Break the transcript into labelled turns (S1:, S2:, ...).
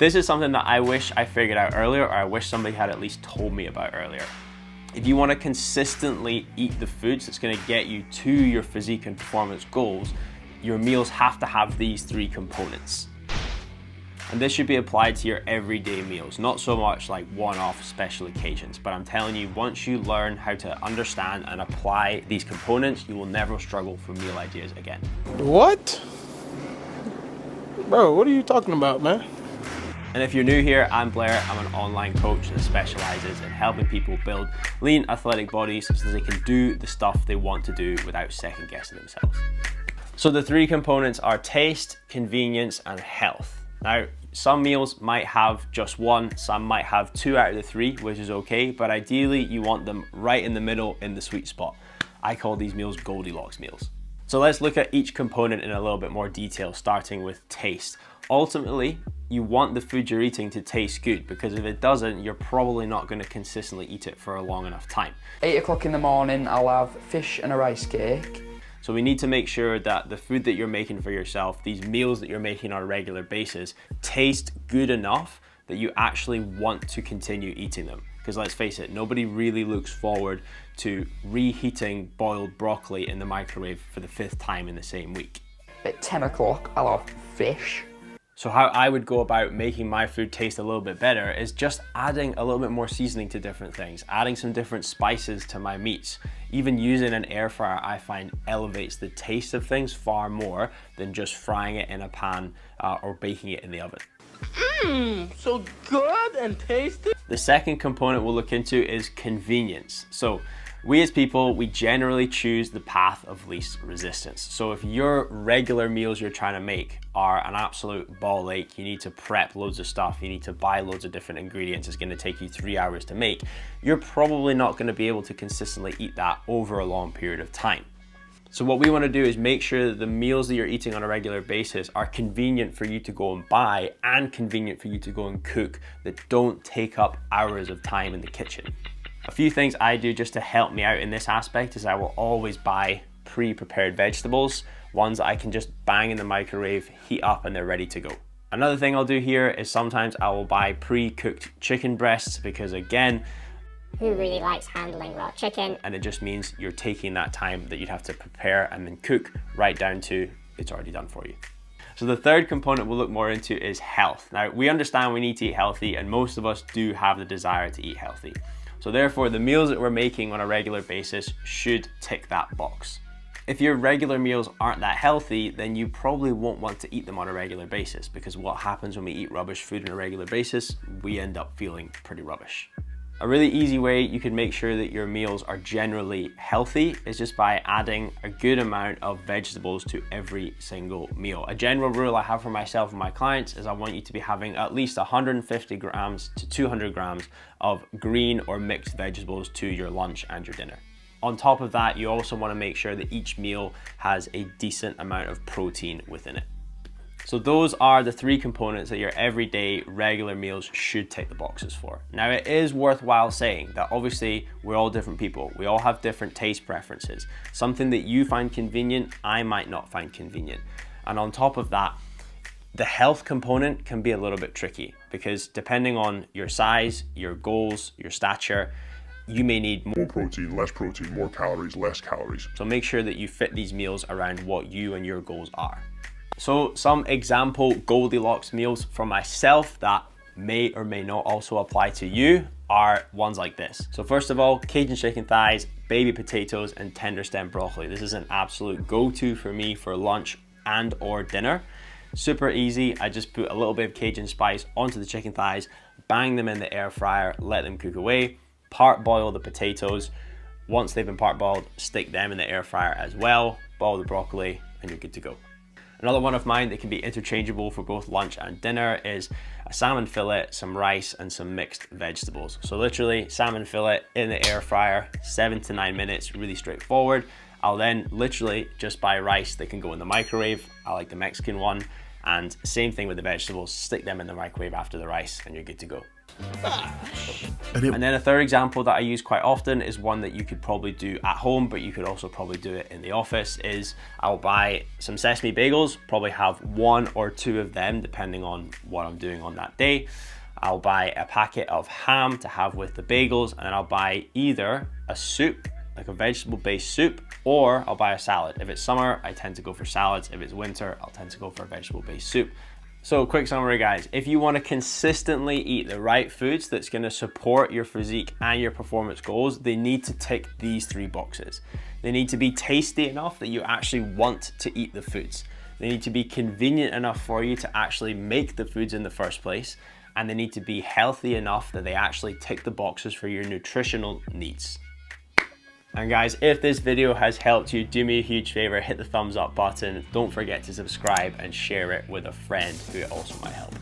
S1: This is something that I wish I figured out earlier, or I wish somebody had at least told me about earlier. If you want to consistently eat the foods that's going to get you to your physique and performance goals, your meals have to have these three components. And this should be applied to your everyday meals, not so much like one-off special occasions. But I'm telling you, once you learn how to understand and apply these components, you will never struggle for meal ideas again.
S2: What? Bro, what are you talking about, man?
S1: And if you're new here, I'm Blair. I'm an online coach that specializes in helping people build lean, athletic bodies so they can do the stuff they want to do without second guessing themselves. So the three components are taste, convenience, and health. Now, some meals might have just one, some might have 2 out of the 3, which is okay, but ideally you want them right in the middle in the sweet spot. I call these meals Goldilocks meals. So let's look at each component in a little bit more detail, starting with taste. Ultimately, you want the food you're eating to taste good, because if it doesn't, you're probably not going to consistently eat it for a long enough time.
S3: 8 o'clock in the morning, I'll have fish and a rice cake.
S1: So we need to make sure that the food that you're making for yourself, these meals that you're making on a regular basis, taste good enough that you actually want to continue eating them. Because let's face it, nobody really looks forward to reheating boiled broccoli in the microwave for the 5th time in the same week.
S3: At 10 o'clock, I'll have fish.
S1: So how I would go about making my food taste a little bit better is just adding a little bit more seasoning to different things, adding some different spices to my meats. Even using an air fryer, I find elevates the taste of things far more than just frying it in a pan or baking it in the oven.
S2: So good and tasty.
S1: The second component we'll look into is convenience. So we as people, we generally choose the path of least resistance. So if your regular meals you're trying to make are an absolute ball ache, you need to prep loads of stuff, you need to buy loads of different ingredients, it's gonna take you 3 hours to make, you're probably not gonna be able to consistently eat that over a long period of time. So what we wanna do is make sure that the meals that you're eating on a regular basis are convenient for you to go and buy and convenient for you to go and cook, that don't take up hours of time in the kitchen. A few things I do just to help me out in this aspect is I will always buy pre-prepared vegetables, ones that I can just bang in the microwave, heat up, and they're ready to go. Another thing I'll do here is sometimes I will buy pre-cooked chicken breasts, because again,
S4: who really likes handling raw chicken?
S1: And it just means you're taking that time that you'd have to prepare and then cook right down to it's already done for you. So the third component we'll look more into is health. Now, we understand we need to eat healthy, and most of us do have the desire to eat healthy. So therefore, the meals that we're making on a regular basis should tick that box. If your regular meals aren't that healthy, then you probably won't want to eat them on a regular basis, because what happens when we eat rubbish food on a regular basis, we end up feeling pretty rubbish. A really easy way you can make sure that your meals are generally healthy is just by adding a good amount of vegetables to every single meal. A general rule I have for myself and my clients is I want you to be having at least 150 grams to 200 grams of green or mixed vegetables to your lunch and your dinner. On top of that, you also want to make sure that each meal has a decent amount of protein within it. So those are the three components that your everyday regular meals should tick the boxes for. Now, it is worthwhile saying that obviously we're all different people. We all have different taste preferences. Something that you find convenient, I might not find convenient. And on top of that, the health component can be a little bit tricky, because depending on your size, your goals, your stature, you may need
S5: more protein, more calories, less calories.
S1: So make sure that you fit these meals around what you and your goals are. So some example Goldilocks meals for myself that may or may not also apply to you are ones like this. So first of all, Cajun chicken thighs, baby potatoes, and tender stem broccoli. This is an absolute go-to for me for lunch and or dinner. Super easy. I just put a little bit of Cajun spice onto the chicken thighs, bang them in the air fryer, let them cook away, part boil the potatoes. Once they've been part boiled, stick them in the air fryer as well, boil the broccoli, and you're good to go. Another one of mine that can be interchangeable for both lunch and dinner is a salmon fillet, some rice, and some mixed vegetables. So literally salmon fillet in the air fryer, 7 to 9 minutes, really straightforward. I'll then literally just buy rice that can go in the microwave. I like the Mexican one. And same thing with the vegetables, stick them in the microwave after the rice and you're good to go. And then a third example that I use quite often is one that you could probably do at home, but you could also probably do it in the office, is I'll buy some sesame bagels, probably have 1 or 2 of them depending on what I'm doing on that day. I'll buy a packet of ham to have with the bagels, and then I'll buy either a soup, like a vegetable-based soup, or I'll buy a salad. If it's summer, I tend to go for salads. If it's winter, I'll tend to go for a vegetable-based soup. So quick summary, guys, if you want to consistently eat the right foods that's going to support your physique and your performance goals, they need to tick these 3 boxes. They need to be tasty enough that you actually want to eat the foods. They need to be convenient enough for you to actually make the foods in the first place. And they need to be healthy enough that they actually tick the boxes for your nutritional needs. And guys, if this video has helped you, do me a huge favor, hit the thumbs up button. Don't forget to subscribe and share it with a friend who it also might help.